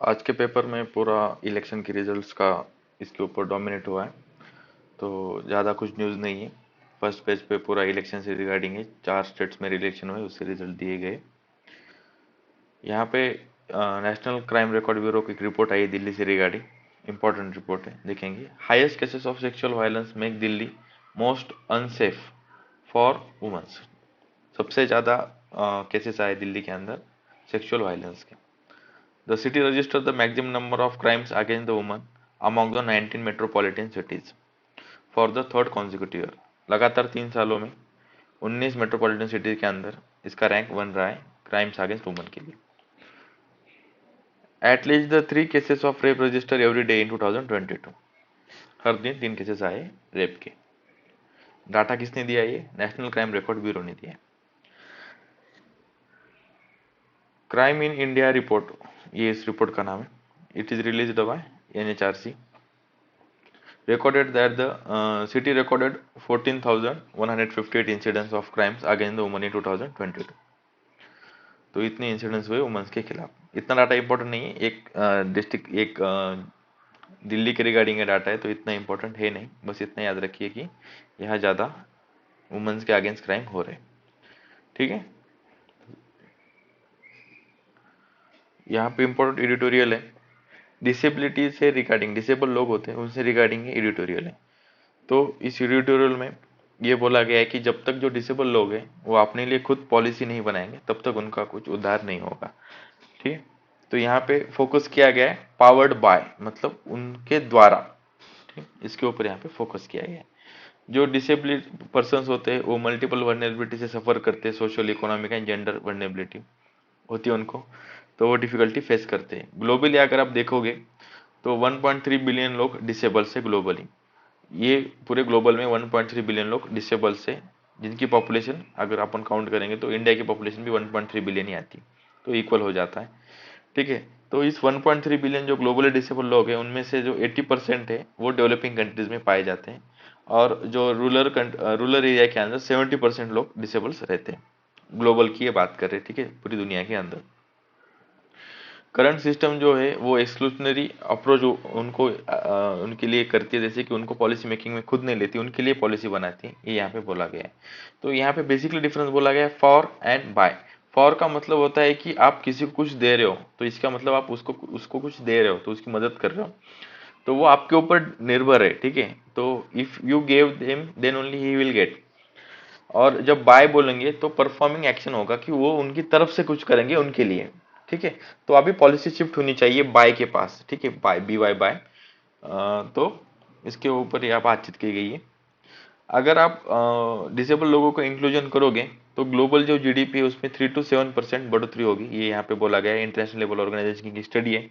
आज के पेपर में पूरा इलेक्शन के रिजल्ट्स का इसके ऊपर डोमिनेट हुआ है। तो ज़्यादा कुछ न्यूज़ नहीं है। फर्स्ट पेज पे पूरा इलेक्शन से रिगार्डिंग है। 4 स्टेट्स में इलेक्शन हुए, उससे रिजल्ट दिए गए। यहाँ पे नेशनल क्राइम रिकॉर्ड ब्यूरो की एक रिपोर्ट आई है दिल्ली से रिगार्डिंग। इंपॉर्टेंट रिपोर्ट है, देखेंगे। Highest cases of sexual violence make Delhi most unsafe for womens. सबसे ज़्यादा केसेस आए दिल्ली के अंदर सेक्सुअल वायलेंस के। The city registered the maximum number of crimes against the woman among the 19 metropolitan cities for the third consecutive year। लगातार 3 सालों में 19 metropolitan cities के अंदर इसका रैंक बन रहा है क्राइम्स अगेंस्ट वुमन के लिए। At least the 3 cases of rape register every day in 2022। हर दिन 3 केसेस आए रेप के। डाटा किसने दिया? ये नेशनल क्राइम रिकॉर्ड ब्यूरो ने दिया। क्राइम इन इंडिया रिपोर्ट, ये इस रिपोर्ट का नाम है। It is released by NHRC। Recorded that the city recorded 14,158 incidents of crimes against the women in 2022। तो इतने इंसिडेंट्स हुए वुमेन्स के खिलाफ। इतना डाटा इंपॉर्टेंट नहीं है, एक डिस्ट्रिक्ट एक दिल्ली के रिगार्डिंग का डाटा है, तो इतना इंपॉर्टेंट है नहीं। बस इतना याद रखिए कि यहाँ ज़्यादा वुमेन्स के अगेंस्ट क्राइम हो रहे हैं। ठीक है, यहाँ पे इंपॉर्टेंट एडिटोरियल है। डिसेबिलिटी से रिगार्डिंग, डिसेबल लोग होते हैं उनसे रिगार्डिंग एडिटोरियल है। तो इस एडिटोरियल में ये बोला गया है कि जब तक जो डिसेबल लोग हैं वो अपने लिए खुद पॉलिसी नहीं बनाएंगे तब तक उनका कुछ उद्धार नहीं होगा। ठीक है, तो यहाँ पे फोकस किया गया है पावर्ड बाय, मतलब उनके द्वारा। ठीक, इसके ऊपर यहाँ पे फोकस किया गया है। जो डिसेबल्ड पर्सन होते हैं वो मल्टीपल वर्नेबिलिटी से सफर करते हैं। Social, economic and gender vulnerability होती है उनको, तो वो डिफिकल्टी फेस करते हैं। ग्लोबली अगर आप देखोगे तो 1.3 बिलियन लोग डिसेबल से ग्लोबली, ये पूरे ग्लोबल में 1.3 बिलियन लोग डिसेबल से, जिनकी पॉपुलेशन अगर अपन काउंट करेंगे तो इंडिया की पॉपुलेशन भी 1.3 बिलियन ही आती, तो इक्वल हो जाता है। ठीक है, तो इस 1.3 बिलियन जो ग्लोबली डिसेबल लोग हैं उनमें से जो 80% है वो डेवलपिंग कंट्रीज में पाए जाते हैं, और जो रूरल एरिया के अंदर 70% लोग डिसेबल्स रहते हैं। ग्लोबल की ये बात कर रहे हैं, ठीक है, पूरी दुनिया के अंदर। करंट सिस्टम जो है वो एक्सक्लूशनरी अप्रोच उनको उनके लिए करती है, जैसे कि उनको पॉलिसी मेकिंग में खुद नहीं लेती, उनके लिए पॉलिसी बनाती है, ये यहाँ पे बोला गया है। तो यहाँ पे बेसिकली डिफरेंस बोला गया है फॉर एंड बाय। फॉर का मतलब होता है कि आप किसी को कुछ दे रहे हो, तो इसका मतलब आप उसको उसको कुछ दे रहे हो, तो उसकी मदद कर रहे हो, तो वो आपके ऊपर निर्भर है। ठीक है, तो if you gave them then only he will get. और जब बाय बोलेंगे तो परफॉर्मिंग एक्शन होगा कि वो उनकी तरफ से कुछ करेंगे उनके लिए। ठीक है, तो अभी पॉलिसी शिफ्ट होनी चाहिए बाय के पास। ठीक है, बाय, BY बाय। तो इसके ऊपर यह बातचीत की गई है। अगर आप डिसेबल लोगों को इंक्लूजन करोगे तो ग्लोबल जो GDP है उसमें 3 to 7% बढ़ोतरी होगी, ये यहाँ पे बोला गया है। इंटरनेशनल लेवल ऑर्गेनाइजेशन की स्टडी है।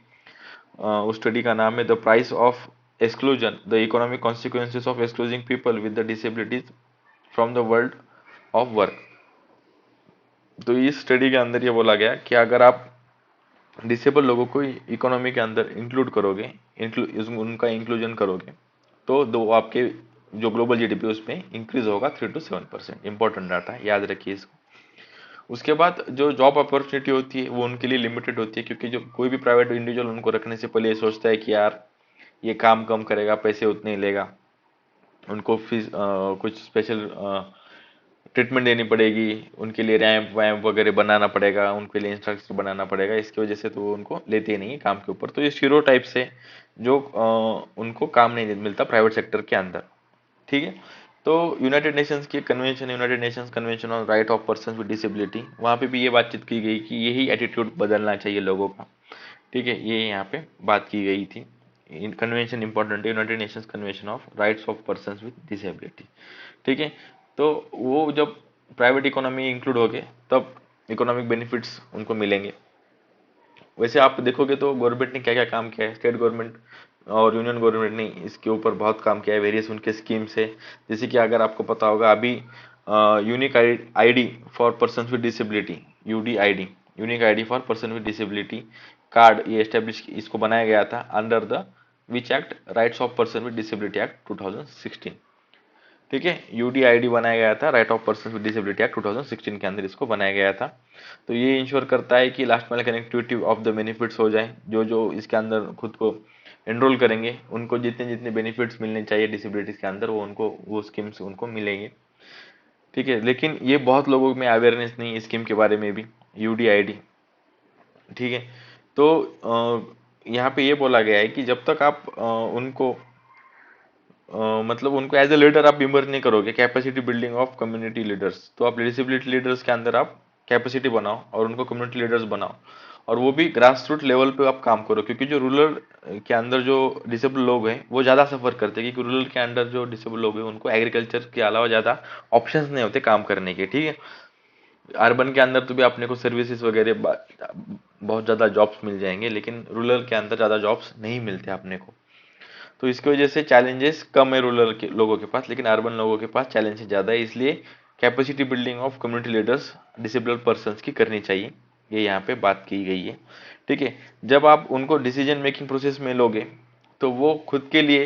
उस स्टडी का नाम है the price of exclusion, the economic consequences of excluding people with the disabilities from the world of work. तो इस स्टडी के अंदर ये बोला गया कि अगर आप डिसेबल लोगों को इकोनॉमी के अंदर इंक्लूड करोगे, उनका इंक्लूजन करोगे, तो दो आपके जो ग्लोबल GDP उसमें इंक्रीज होगा 3 to 7%। इंपॉर्टेंट डाटा है, याद रखिए इसको। उसके बाद जो जॉब अपॉर्चुनिटी होती है वो उनके लिए लिमिटेड होती है, क्योंकि जो कोई भी प्राइवेट इंडिविजुअल उनको रखने से पहले ये सोचता है कि यार ये काम कम करेगा, पैसे उतने ही लेगा, उनको फीस कुछ स्पेशल ट्रीटमेंट देनी पड़ेगी, उनके लिए रैंप वैम्प वगैरह बनाना पड़ेगा, उनके लिए इंफ्रास्ट्रक्चर बनाना पड़ेगा। इसकी वजह से तो वो उनको लेते ही नहीं है काम के ऊपर। तो ये स्टीरियोटाइप से जो उनको काम नहीं मिलता प्राइवेट सेक्टर के अंदर। ठीक है, तो यूनाइटेड नेशंस की convention, United Nations convention on right of person with disability, वहाँ पे भी ये बातचीत की गई कि यही एटीट्यूड बदलना चाहिए लोगों का। ठीक है, ये यहाँ पे बात की गई थी। कन्वेंशन इंपॉर्टेंट है, United Nations convention of rights of person with disability. ठीक है, तो वो जब प्राइवेट इकोनॉमी इंक्लूड हो गए तब इकोनॉमिक बेनिफिट्स उनको मिलेंगे। वैसे आप देखोगे तो गवर्नमेंट ने क्या क्या काम किया है, स्टेट गवर्नमेंट और यूनियन गवर्नमेंट ने इसके ऊपर बहुत काम किया है, वेरियस उनके स्कीम्स है। जैसे कि अगर आपको पता होगा अभी unique ID for person with disability, UDID, unique ID for person with disability card, ये एस्टेब्लिश इसको बनाया गया था under the which act, rights of person with disability act 2016। ठीक है, यूडीआईडी बनाया गया था, right of person with disability act 2016 के अंदर इसको बनाया गया था। तो ये इंश्योर करता है कि last mile connectivity of the benefits हो जाए, जो जो इसके अंदर खुद को एनरोल करेंगे उनको जितने जितने बेनिफिट्स मिलने चाहिए डिसेबिलिटीज के अंदर, वो उनको वो स्कीम्स उनको मिलेंगे। ठीक है, लेकिन ये बहुत लोगों में अवेयरनेस नहीं है स्कीम के बारे में भी, यूडीआईडी। ठीक है, तो यहाँ पे ये बोला गया है कि जब तक आप उनको मतलब उनको एज ए लीडर आप इमर्ज नहीं करोगे, capacity building of community leaders, तो आप डिसेबिलिटी लीडर्स के अंदर आप कैपेसिटी बनाओ और उनको कम्युनिटी लीडर्स बनाओ, और वो भी ग्रास रूट लेवल पे आप काम करो। क्योंकि जो रूरल के अंदर जो डिसेबल लोग हैं वो ज़्यादा सफ़र करते हैं, क्योंकि रूरल के अंदर जो डिसेबल लोग हैं उनको एग्रीकल्चर के अलावा ज़्यादा ऑप्शंस नहीं होते काम करने के। ठीक है, अर्बन के अंदर तो भी अपने को सर्विसेज वगैरह बहुत ज़्यादा जॉब्स मिल जाएंगे, लेकिन रूरल के अंदर ज़्यादा जॉब्स नहीं मिलते अपने को। तो इसकी वजह से चैलेंजेस कम है रूरल के लोगों के पास, लेकिन अर्बन लोगों के पास चैलेंजेस ज़्यादा है। इसलिए capacity building of community leaders disabled persons की करनी चाहिए, ये यहाँ पे बात की गई है। ठीक है, जब आप उनको डिसीजन मेकिंग प्रोसेस में लोगे तो वो खुद के लिए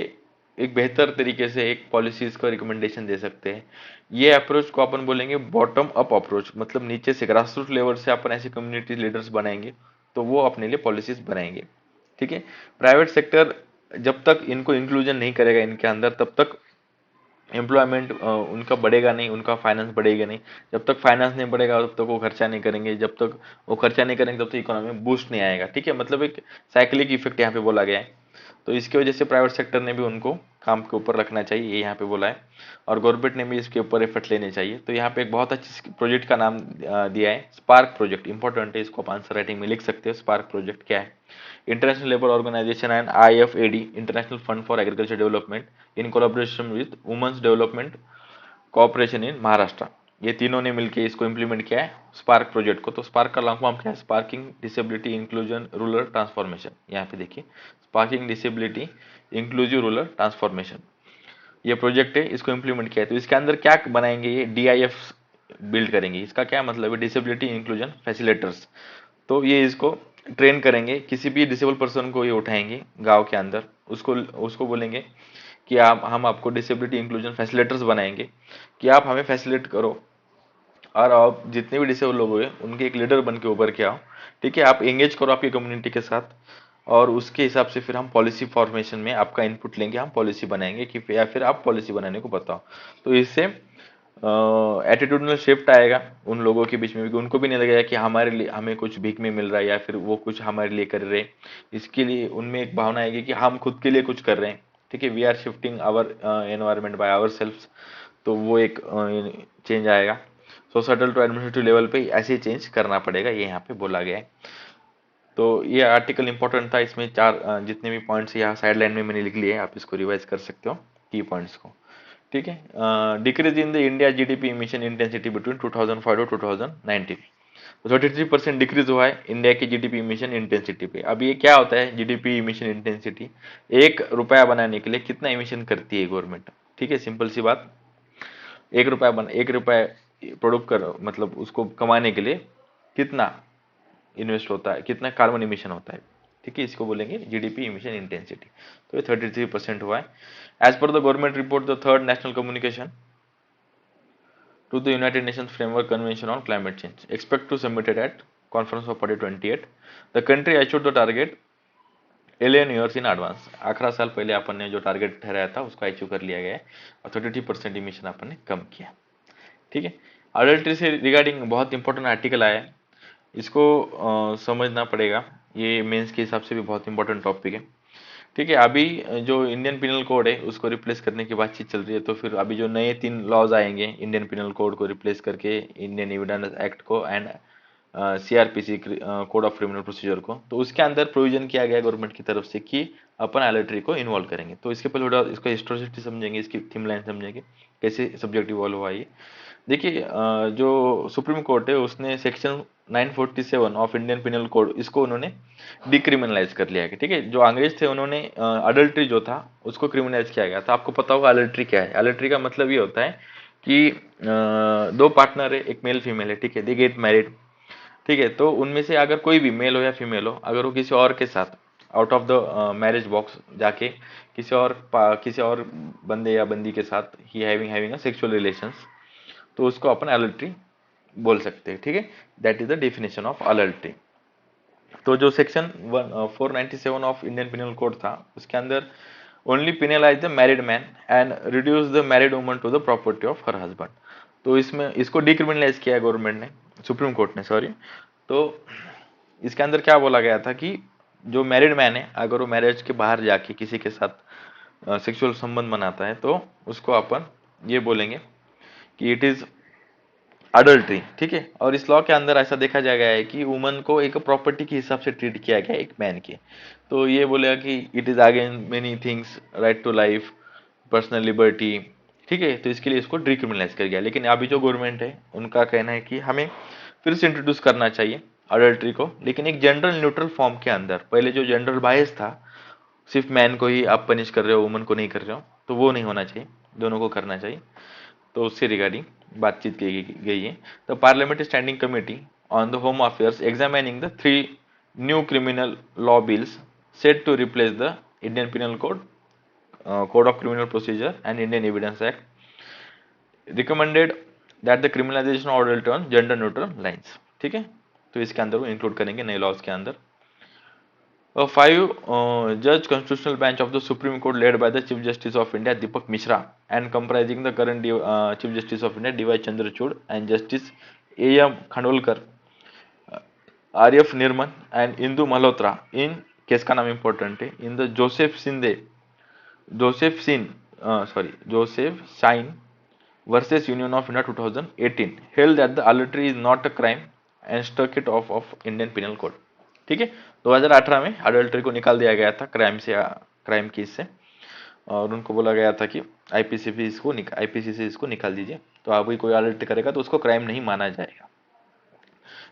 एक बेहतर तरीके से एक पॉलिसीज को रिकमेंडेशन दे सकते हैं। ये अप्रोच को अपन बोलेंगे बॉटम अप अप्रोच, मतलब नीचे से ग्रास रूट लेवल से अपन ऐसे कम्युनिटी लीडर्स बनाएंगे तो वो अपने लिए पॉलिसीज बनाएंगे। ठीक है, प्राइवेट सेक्टर जब तक इनको इंक्लूजन नहीं करेगा इनके अंदर तब तक एम्प्लॉयमेंट उनका बढ़ेगा नहीं, उनका फाइनेंस बढ़ेगा नहीं। जब तक फाइनेंस नहीं बढ़ेगा तब तक वो खर्चा नहीं करेंगे, जब तक वो खर्चा नहीं करेंगे तब तक इकोनॉमी में बूस्ट नहीं आएगा। ठीक है, मतलब एक साइक्लिक इफेक्ट यहाँ पे बोला गया है। तो इसकी वजह से प्राइवेट सेक्टर ने भी उनको काम के ऊपर रखना चाहिए, ये यहाँ पे बोला है, और गवर्नमेंट ने भी इसके ऊपर एफर्ट लेने चाहिए। तो यहाँ पे एक बहुत अच्छी प्रोजेक्ट का नाम दिया है, स्पार्क प्रोजेक्ट। इंपॉर्टेंट है, इसको आप आंसर राइटिंग में लिख सकते हो। स्पार्क प्रोजेक्ट क्या है? International labour organisation and IFAD, international fund for agriculture development, in collaboration with women's development corporation in Maharashtra, ये तीनों ने मिलकर इसको इम्प्लीमेंट किया है स्पार्क प्रोजेक्ट को। तो स्पार्क का लॉन्ग फॉर्म क्या है? Sparking disability inclusion rural transformation. यहाँ पे देखिए, sparking disability inclusive rural transformation, ये प्रोजेक्ट है, इसको इम्प्लीमेंट किया है। तो इसके अंदर क्या बनाएंगे? ये DIF बिल्ड करेंगे। इसका क्या मतलब है? Disability inclusion facilitators. तो ये इसको ट्रेन करेंगे, किसी भी डिसेबल पर्सन को ये उठाएंगे गांव के अंदर, उसको उसको बोलेंगे कि आप हम आपको डिसेबिलिटी इंक्लूजन फैसिलिटेटर्स बनाएंगे कि आप हमें फैसिलिटेट करो, और आप जितने भी डिसेबल लोग हुए उनके एक लीडर बन के उभर के आओ। ठीक है, आप एंगेज करो आपकी कम्युनिटी के साथ, और उसके हिसाब से फिर हम पॉलिसी फॉर्मेशन में आपका इनपुट लेंगे, हम पॉलिसी बनाएंगे कि या फिर आप पॉलिसी बनाने को बताओ। तो इससे एटीट्यूडनल शिफ्ट आएगा उन लोगों के बीच में भी, उनको भी नहीं लगेगा कि हमारे लिए हमें कुछ भीख में मिल रहा है या फिर वो कुछ हमारे लिए कर रहे हैं। इसके लिए उनमें एक भावना आएगी कि हम खुद के लिए कुछ कर रहे हैं। ठीक है, we are shifting our environment by our self. तो वो एक चेंज आएगा। सोसाइटल टू एडमिनिस्ट्रेटिव लेवल पे ऐसे चेंज करना पड़ेगा, ये यहाँ पे बोला गया है। तो ये आर्टिकल इंपॉर्टेंट था, इसमें चार जितने भी पॉइंट्स यहाँ साइड लाइन में मैंने लिख लिए हैं, आप इसको रिवाइज कर सकते हो की पॉइंट्स को। ठीक है, decrease in the India GDP emission intensity between 2005 to 2019, तो 33% डिक्रीज हुआ है इंडिया की GDP इमिशन इंटेंसिटी पे। अब ये क्या होता है GDP इमिशन इंटेंसिटी? 1 रुपया बनाने के लिए कितना इमिशन करती है गवर्नमेंट? ठीक है, सिंपल सी बात, 1 रुपया प्रोड्यूस कर मतलब उसको कमाने के लिए कितना इन्वेस्ट होता है, कितना कार्बन इमिशन होता है। ठीक है, इसको बोलेंगे GDP इमिशन इंटेंसिटी। तो ये 33% हुआ है। As per the government report, the third national communication to the United Nations Framework Convention on Climate Change, expect to submit it at Conference of Party 28. The country achieved the target 11 years in advance. 18 साल पहले अपन ने जो target ठहराया था उसको achieve कर लिया गया है, और 33% इमिशन अपन ने कम किया। ठीक है, अडल्ट्री से रिगार्डिंग बहुत इंपॉर्टेंट आर्टिकल आया है, इसको समझना पड़ेगा। ये मेंस के हिसाब से भी बहुत इंपॉर्टेंट टॉपिक है। ठीक है, अभी जो इंडियन पिनल कोड है उसको रिप्लेस करने की बातचीत चल रही है, तो फिर अभी जो नए 3 लॉज आएंगे इंडियन पिनल कोड को रिप्लेस करके, इंडियन एविडेंस एक्ट को and CRPC code of criminal procedure को, तो उसके अंदर प्रोविजन किया गया गवर्नमेंट की तरफ से कि अपन एलर्ट्री को इन्वॉल्व करेंगे। तो इसके पहले थोड़ा इसका हिस्टोरिसिटी समझेंगे, इसकी थीम लाइन समझेंगे, कैसे सब्जेक्ट इवॉल्व हुआ ये। देखिए, जो सुप्रीम कोर्ट है उसने section 947 of Indian penal code, इसको उन्होंने डिक्रिमिनलाइज कर लिया है। ठीक है, जो अंग्रेज थे उन्होंने अडल्ट्री जो था उसको क्रिमिनलाइज किया गया था। आपको पता होगा अडल्ट्री क्या है? अडल्ट्री का मतलब ये होता है कि दो पार्टनर है, एक मेल फीमेल है, ठीक है, दे गेट मैरिड। ठीक है, तो उनमें से अगर कोई भी मेल हो या फीमेल हो, अगर वो किसी और के साथ out of the marriage box जाके किसी और बंदे या बंदी के साथ ही हैविंग अ सेक्सुअल रिलेशंस, तो उसको अपन एडल्ट्री बोल सकते हैं, ठीक है। That is the definition of adultery. तो जो section 497 of Indian penal code था, उसके अंदर only penalise the married man and reduce the married woman to the property of her husband. तो इसमें इसको डिक्रिमिनलाइज किया है गवर्नमेंट ने, सुप्रीम कोर्ट ने, सॉरी। तो इसके अंदर क्या बोला गया था कि जो मैरिड मैन है, अगर वो मैरिज के बाहर जाके किसी के साथ सेक्सुअल संबंध बनाता है, तो उसको अपन ये बोलेंगे कि इट इज अडल्ट्री, ठीक है। और इस लॉ के अंदर ऐसा देखा जा गया है कि वुमन को एक प्रॉपर्टी के हिसाब से ट्रीट किया गया है एक मैन के। तो ये बोलेगा कि it is again many things, right to life, personal liberty, ठीक है। तो इसके लिए इसको डिक्रिमिनलाइज कर गया। लेकिन अभी जो गवर्नमेंट है, उनका कहना है कि हमें फिर से इंट्रोड्यूस करना चाहिए अडल्ट्री को, लेकिन एक जनरल न्यूट्रल फॉर्म के अंदर। पहले जो जनरल बायस था, सिर्फ मैन को ही आप पनिश कर रहे हो, वुमन को नहीं कर रहे हो, तो वो नहीं होना चाहिए, दोनों को करना चाहिए। तो उससे रिगार्डिंग बातचीत की गई है। The parliamentary standing committee on the home affairs examining the 3 new criminal law bills set to replace the Indian penal code, code of criminal procedure and Indian evidence act recommended that the criminalisation of adultery on gender neutral lines, ठीक है। तो इसके अंदर वो include करेंगे नए laws के अंदर। A five-judge constitutional bench of the Supreme Court led by the Chief Justice of India Deepak Mishra and comprising the current Chief Justice of India D.Y. Chandrachud and Justice A.M. Khanolkar, R.F. Nirman and Indu Malhotra in case का नाम important है, in the Joseph Shine versus Union of India 2018 held that the adultery is not a crime and struck it off of Indian Penal Code, ठीक है। 2018 में adultery को निकाल दिया गया था क्राइम केस से, और उनको बोला गया था कि आईपीसी से इसको निकाल दीजिए, तो आप कोई अडल्ट्री करेगा तो उसको क्राइम नहीं माना जाएगा।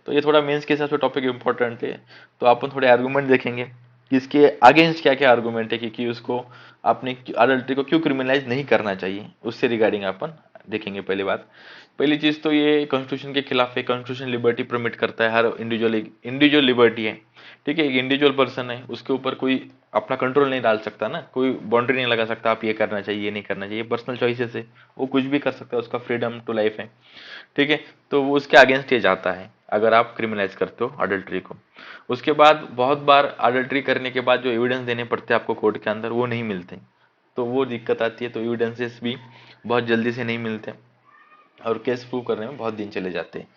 तो ये थोड़ा मेंस के हिसाब से टॉपिक इंपॉर्टेंट है। तो अपन थोड़े आर्गूमेंट देखेंगे कि इसके अगेंस्ट क्या क्या आर्गूमेंट है कि उसको आपने अडल्ट्री को क्यों क्रिमिनलाइज नहीं करना चाहिए, उससे रिगार्डिंग अपन देखेंगे। पहली चीज तो ये कॉन्स्टिट्यूशन के खिलाफ है। कॉन्स्टिट्यूशन लिबर्टी परमिट करता है, हर इंडिविजुअल लिबर्टी है, ठीक है। एक इंडिविजुअल पर्सन है, उसके ऊपर कोई अपना कंट्रोल नहीं डाल सकता ना, कोई बाउंड्री नहीं लगा सकता आप ये करना चाहिए ये नहीं करना चाहिए, पर्सनल चॉइसेस है, वो कुछ भी कर सकता है, उसका फ्रीडम टू लाइफ है, ठीक है। तो वो उसके अगेंस्ट ये जाता है अगर आप क्रिमिनलाइज करते हो अडल्ट्री को। उसके बाद बहुत बार अडल्ट्री करने के बाद जो एविडेंस देने पड़ते हैं आपको कोर्ट के अंदर, वो नहीं मिलते, तो वो दिक्कत आती है। तो एविडेंसेस भी बहुत जल्दी से नहीं मिलते और केस प्रूव करने में बहुत दिन चले जाते हैं,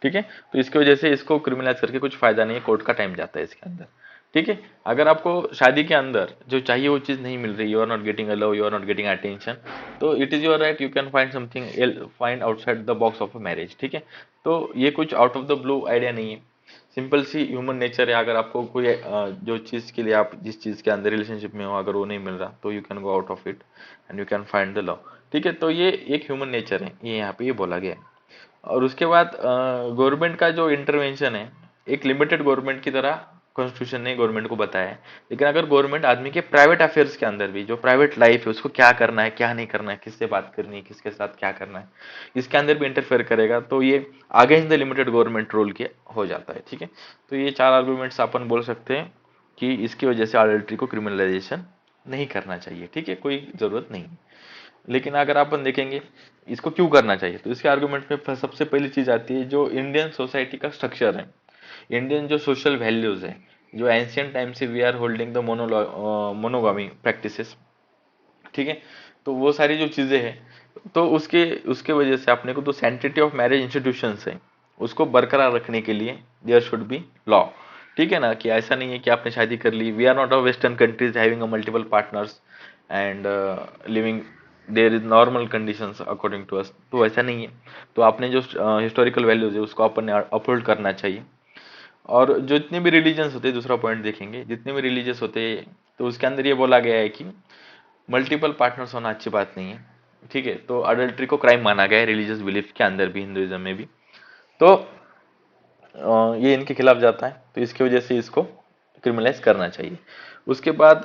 ठीक है। तो इसकी वजह से इसको क्रिमिनलाइज करके कुछ फायदा नहीं है, कोर्ट का टाइम जाता है इसके अंदर, ठीक है। अगर आपको शादी के अंदर जो चाहिए वो चीज नहीं मिल रही, you are not getting a love, you are not getting attention, तो it is your right, you can find something, find outside the box of a marriage, ठीक है। तो ये कुछ out of the blue idea नहीं है, simple सी human nature है। अगर आपको कोई जो चीज के लिए आप जिस चीज के अंदर रिलेशनशिप में हो, अगर वो नहीं मिल रहा, तो you can go out of it and you can find the love, ठीक है। तो ये एक ह्यूमन नेचर है, ये यहाँ पे ये बोला गया है। और उसके बाद गवर्नमेंट का जो इंटरवेंशन है, एक लिमिटेड गवर्नमेंट की तरह कॉन्स्टिट्यूशन ने गवर्नमेंट को बताया है। लेकिन अगर गवर्नमेंट आदमी के प्राइवेट अफेयर्स के अंदर भी, जो प्राइवेट लाइफ है, उसको क्या करना है क्या नहीं करना है, किससे बात करनी है, किसके साथ क्या करना है, इसके अंदर भी इंटरफेयर करेगा, तो ये against the limited government rule के हो जाता है, ठीक है। तो ये 4 आर्गूमेंट्स अपन बोल सकते हैं कि इसकी वजह से अडल्ट्री को क्रिमिनलाइजेशन नहीं करना चाहिए, ठीक है, कोई जरूरत नहीं है। लेकिन अगर अपन देखेंगे इसको क्यों करना चाहिए, तो इसके आर्गुमेंट में सबसे पहली चीज आती है जो इंडियन सोसाइटी का स्ट्रक्चर है, इंडियन जो सोशल वैल्यूज है, जो एंशियंट टाइम से we are holding the monogamy practices, ठीक है। तो वो सारी जो चीजें हैं, तो उसके उसके वजह से अपने को तो सैंक्टिटी ऑफ मैरिज इंस्टीट्यूशंस है, उसको बरकरार रखने के लिए देयर शुड बी लॉ, ठीक है ना। कि ऐसा नहीं है कि आपने शादी कर ली, we are not a western countries having a multiple partners and living there is normal conditions according to us, तो ऐसा नहीं है। तो आपने जो हिस्टोरिकल वैल्यूज है उसको अपन अपहोल्ड करना चाहिए। और जो जितने भी रिलीजन्स होते हैं, दूसरा पॉइंट देखेंगे, जितने भी रिलीजियस होते हैं, तो उसके अंदर ये बोला गया है कि मल्टीपल पार्टनर्स होना अच्छी बात नहीं है, ठीक है। तो अडल्ट्री को क्राइम माना गया है रिलीजियस बिलीफ के अंदर भी, हिंदुइज्म में भी। तो ये इनके खिलाफ जाता है, तो इसकी वजह से इसको क्रिमिनलाइज करना चाहिए। उसके बाद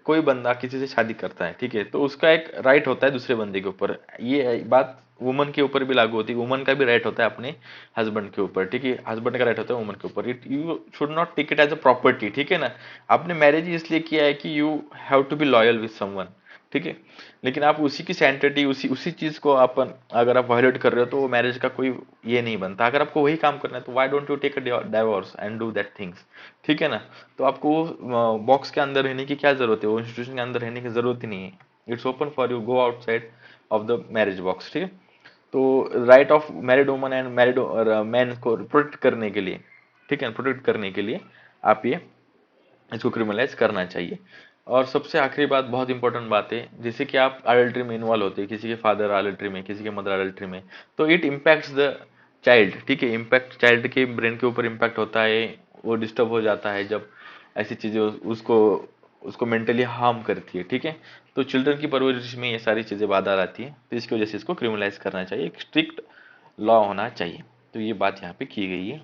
कोई बंदा किसी से शादी करता है, ठीक है, तो उसका एक राइट होता है दूसरे बंदे के ऊपर। ये बात वुमन के ऊपर भी लागू होती है, वुमन का भी राइट होता है अपने हस्बैंड के ऊपर, ठीक है, हस्बैंड का राइट होता है वुमन के ऊपर। It you should not take it as a property, ठीक है ना। आपने मैरिज इसलिए किया है कि you have to be loyal with someone, ठीक है, लेकिन आप उसी की सैंटिटी, उसी उसी चीज को अपन अगर आप वायलेट कर रहे हो तो वो मैरिज का कोई ये नहीं बनता। अगर आपको वही काम करना है तो why don't you take a divorce and do that things, ठीक है ना। तो आपको बॉक्स के अंदर रहने की क्या जरूरत है, वो इंस्टीट्यूशन के अंदर रहने की जरूरत ही नहीं है। It's open for you, go outside of the marriage box, ठीक है। तो right of married woman and married man को प्रोटेक्ट करने के लिए, ठीक है, प्रोटेक्ट करने के लिए आप ये इसको क्रिमिनलाइज करना चाहिए। और सबसे आखिरी बात, बहुत इंपॉर्टेंट बात है, जैसे कि आप अडल्ट्री में इन्वॉल्व होते हैं, किसी के फादर अडल्ट्री में, किसी के मदर अडल्ट्री में, तो इट इम्पैक्ट्स द चाइल्ड, ठीक है, इम्पैक्ट चाइल्ड के ब्रेन के ऊपर इम्पैक्ट होता है, वो डिस्टर्ब हो जाता है जब ऐसी चीजें उसको उसको मेंटली हार्म करती है, ठीक है। तो चिल्ड्रन की परवरिश में ये सारी चीजें बाधा आती है, तो इसकी वजह से इसको क्रिमिनलाइज करना चाहिए, एक स्ट्रिक्ट लॉ होना चाहिए। तो ये बात यहाँ पे की गई है,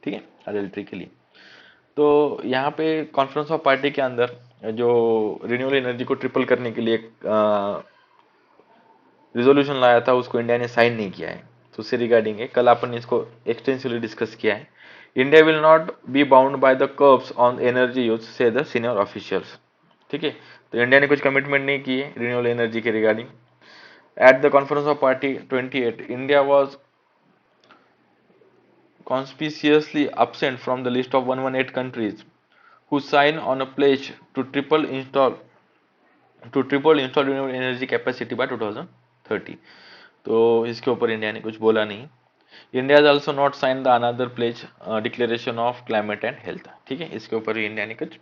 ठीक है, अडल्ट्री के लिए। तो यहाँ पे कॉन्फ्रेंस ऑफ पार्टी के अंदर जो रिन्यूएबल एनर्जी को ट्रिपल करने के लिए रिजोल्यूशन लाया था, उसको इंडिया ने साइन नहीं किया है। तो उससे रिगार्डिंग है, कल अपन ने इसको एक्सटेंसिवली डिस्कस किया है। India will not be bound by the curves on energy use से द सीनियर ऑफिशियल्स, ठीक है। तो इंडिया ने कुछ कमिटमेंट नहीं की है रिन्यूएबल एनर्जी के regarding. At the conference of party 28, India was conspicuously absent from the list of 118 countries who sign on a pledge to triple install renewable energy capacity by 2030। तो इसके ऊपर India ने कुछ बोला नहीं। India is also not sign the another pledge declaration of climate and health, ठीक है, इसके ऊपर इंडिया ने कुछ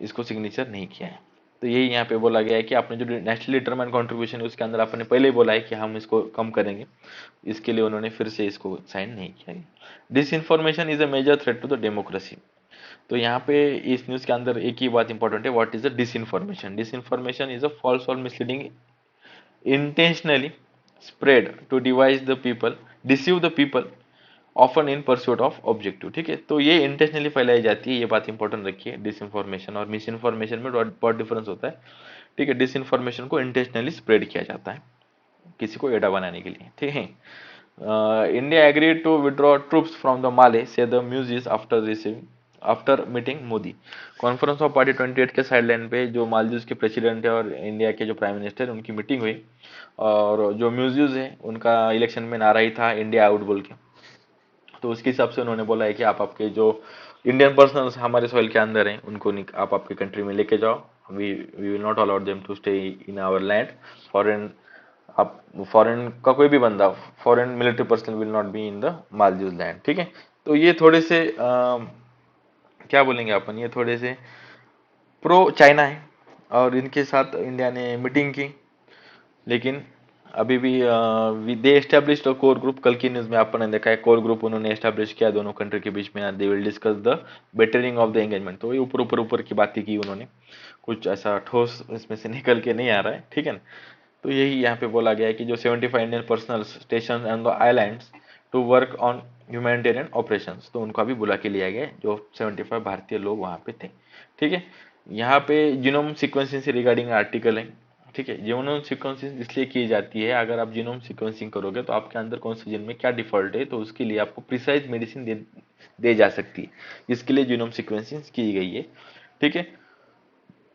इसको सिग्नेचर नहीं किया है। तो यही यहाँ पे बोला गया है कि आपने जो नेशनली डिटरमाइंड कंट्रीब्यूशन है उसके अंदर आपने पहले ही बोला है कि हम इसको कम करेंगे, इसके लिए उन्होंने फिर से इसको साइन नहीं किया। Disinformation is a major threat to the democracy. तो यहाँ पे इस न्यूज के अंदर एक ही बात इंपॉर्टेंट है, what is the disinformation. Disinformation is a false और misleading intentionally spread to divide the people, deceive the people, often in pursuit of objective, ठीक है। तो ये इंटेंशनली फैलाई जाती है, ये बात इंपॉर्टेंट रखिए। डिसइंफॉर्मेशन और मिस इन्फॉर्मेशन में बहुत डिफरेंस होता है, ठीक है। डिसइंफॉर्मेशन को इंटेंशनली स्प्रेड किया जाता है किसी को एडा बनाने के लिए, ठीक है। India agreed to withdraw troops from the Male से the Muizzu after meeting Modi. Conference of party 28 के साइडलाइन पे जो मालदीव के प्रेसिडेंट है और इंडिया के जो प्राइम मिनिस्टर है उनकी मीटिंग हुई, और जो म्यूजियस है उनका इलेक्शन में नारा ही था इंडिया आउट बोल के। तो उसके हिसाब से उन्होंने बोला है कि आप आपके जो इंडियन पर्सनल्स हमारे सॉइल के अंदर हैं उनको आप आपके कंट्री में लेके जाओ, we will not allowed them to stay in our land. Foreign, आप फॉरेन का कोई भी बंदा, foreign military person will not be in the Maldives land, ठीक है। तो ये थोड़े से क्या बोलेंगे अपन, ये थोड़े से प्रो चाइना है और इनके साथ इंडिया ने मीटिंग की। लेकिन अभी भी दे एस्टेब्लिश्ड अ कोर ग्रुप, कल की न्यूज में आपने देखा है कोर ग्रुप उन्होंने एस्टेब्लिश किया दोनों कंट्री के बीच में, they will discuss the bettering of the engagement. तो ये ऊपर ऊपर ऊपर की बातें की उन्होंने, कुछ ऐसा ठोस इसमें से निकल के नहीं आ रहा है, ठीक है ना। तो यही यहाँ पे बोला गया है कि जो 75 Indian personnel station and the islands to work on humanitarian operations, तो उनको अभी बुला के लिया गया जो 75 भारतीय लोग वहाँ पे थे, ठीक है। यहाँ पे जीनोम सीक्वेंसिंग से रिगार्डिंग आर्टिकल है, ठीक है। जीनोम सीक्वेंसिंग इसलिए की जाती है, अगर आप जीनोम सीक्वेंसिंग करोगे तो आपके अंदर कौन से जीन में क्या डिफॉल्ट है, तो उसके लिए आपको प्रिसाइज मेडिसिन दे जा सकती है, इसके लिए जीनोम सीक्वेंसिंग की गई है, ठीक है।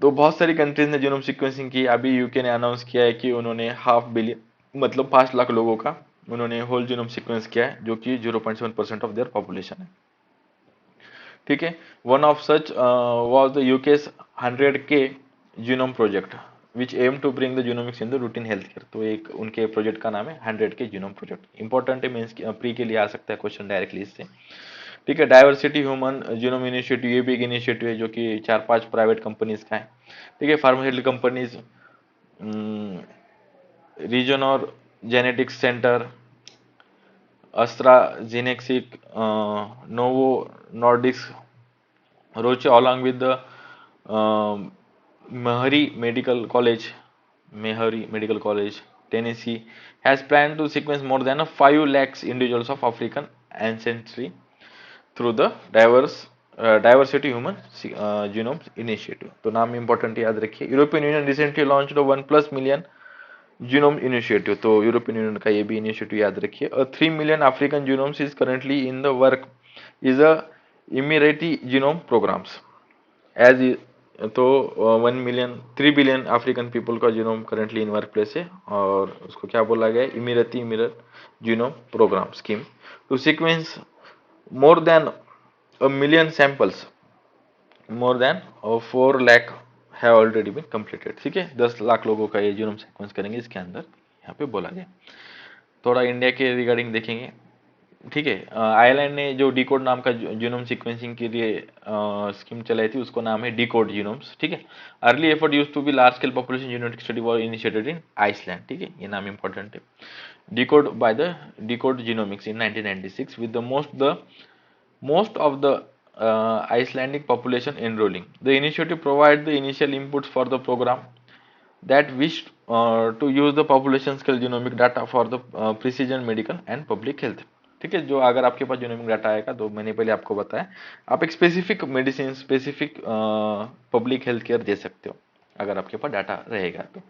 तो बहुत सारी कंट्रीज ने जीनोम सीक्वेंसिंग की। अभी यूके ने अनाउंस किया है कि उन्होंने 500 मिलियन मतलब 5 लाख लोगों का उन्होंने होल जीनोम सीक्वेंस किया है, जो कि 0.7% ऑफ देयर पॉपुलेशन है, ठीक है। One of such was the UK's 100K genome project which aim to bring the genomics in the routine health care. तो एक उनके प्रोजेक्ट का नाम है 100K जीनोम प्रोजेक्ट। इंपॉर्टेंट है, मीन्स प्री के लिए आ सकता है क्वेश्चन डायरेक्टली इससे, ठीक है। डाइवर्सिटी ह्यूमन जीनोम इनिशिएटिव, ये भी एक इनिशिएटिव है जो कि 4-5 प्राइवेट कंपनीज का है, ठीक है। फार्मास्यूटिकल कंपनीज, रीजन और genetics centre, AstraZeneca, Novo Nordisk, Roche, along with the um, Meharry Medical College, Meharry Medical College, Tennessee, has planned to sequence more than 5 lakhs individuals of African ancestry through the diverse diversity human genome initiative, तो नाम important याद रखिए। European Union recently launched 1+ million genome initiative, तो European Union का ये भी initiative याद रखिए। 3 million African genomes is currently in the work is a Emirati genome programmes as, तो 1 मिलियन 3 बिलियन अफ्रीकन पीपल का genome currently in work place है, और उसको क्या बोला गया है, Emirati Emirate genome programme scheme to sequence more than a million samples, more than 4 lakh have already been completed। ठीक है, 10 लाख लोगों का ये जीनोम सीक्वेंस करेंगे इसके अंदर, यहाँ पे बोला गया। थोड़ा इंडिया के रिगार्डिंग देखेंगे। ठीक है, आयरलैंड ने जो डीकोड नाम का जीनोम सीक्वेंसिंग के लिए स्कीम चलाई थी, उसको नाम है डीकोड जीनोम्स। ठीक है, early effort use to be large scale population genetic study was initiated in Iceland. ठीक है, ये नाम इंपॉर्टेंट है। Decode by the decode genomics in 1996 with the most of the Icelandic population enrolling. The initiative provided the initial inputs for the program that wished to use the population scale genomic data for the precision medical and public health। ठीक है, जो अगर आपके पास genomic data आएगा, तो मैंने पहले आपको बताया, आप एक specific medicine, specific public health care दे सकते हो अगर आपके पास डाटा रहेगा तो।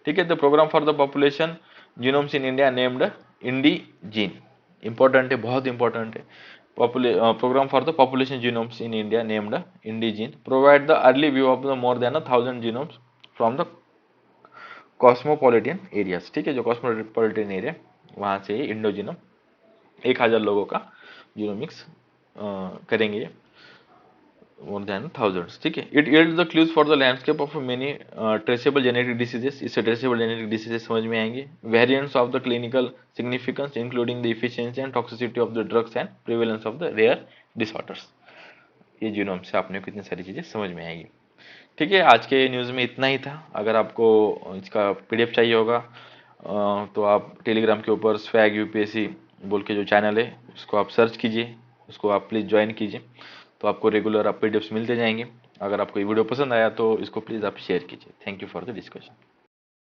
ठीक है, the programme for the population genomes in India named IndiGen, important है, बहुत इंपॉर्टेंट है। Program for the population genomes in India named INDIGENE provide the early view of the more than 1,000 genomes from the cosmopolitan areas। ठीक है, जो cosmopolitan area वहां से इंडोजीनोम 1,000 लोगों का जीनोमिक्स करेंगे, मोर देन थाउजेंड्स। ठीक है, it yields the clues for the landscape of many traceable genetic diseases. इससे ट्रेसेबल जेनेटिक डिसीजेस समझ में आएंगे। Variants of the clinical significance including the efficiency and toxicity of the drugs and prevalence of the rare disorders. ये genome से आपने कितनी सारी चीजें समझ में आएगी। ठीक है, आज के न्यूज़ में इतना ही था। अगर आपको इसका पीडीएफ चाहिए होगा तो आप टेलीग्राम के ऊपर स्वैग यूपीएससी बोल के जो चैनल है उसको आप सर्च कीजिए, उसको आप प्लीज़ ज्वाइन कीजिए, तो आपको रेगुलर आप पीडीएफ्स मिलते जाएंगे। अगर आपको ये वीडियो पसंद आया तो इसको प्लीज़ आप शेयर कीजिए। Thank you for the discussion.